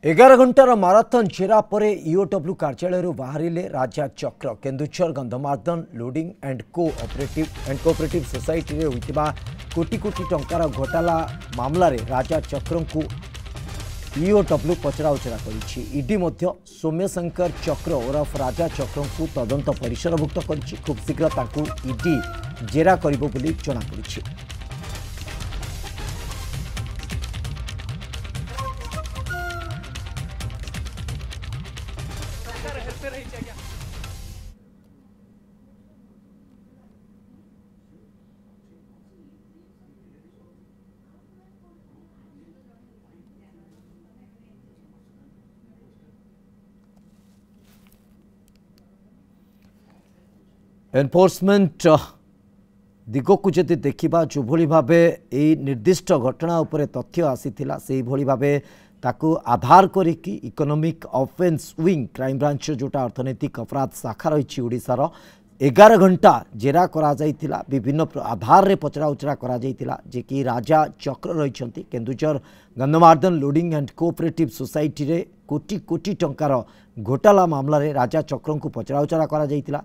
11 घंटार marathon छेरा पर EOW कार्यालय बाहरिले राजा चक्र Keonjhar Gandhamardan loading and cooperative society रे होइतिबा कोटी कोटी टंकार घोटाला मामला रे राजा चक्र को ईओडब्ल्यू पचराउचरा करिछि। ईडी मध्य सौम्यशंकर चक्र ओरफ राजा चक्र को तदंत परिसरभुक्त करिछि। खूब शीघ्र ताकू ईडी जेरा करिबो बोली जଣା पड़िछि। एनफोर्समेंट दिगक जदि देखा जो भली भावे यही निर्दिष्ट घटना उपरे तथ्य आसीथिला से भली भावे ताकू आधार करिकी economic offence wing crime branch जोटा अर्थनैतिक अपराध शाखा रही ओडिशार 11 घंटा जेरा करा जाइतिला। विभिन्न आधार रे पचरा उचरा करा जाइतिला जे कि राजा चक्र रही Keonjhar Gandhamardan loading and cooperative society रे कोटी कोटी टंकार घोटाला मामला रे राजा चक्र को पचरा उचरा करा जाइतिला।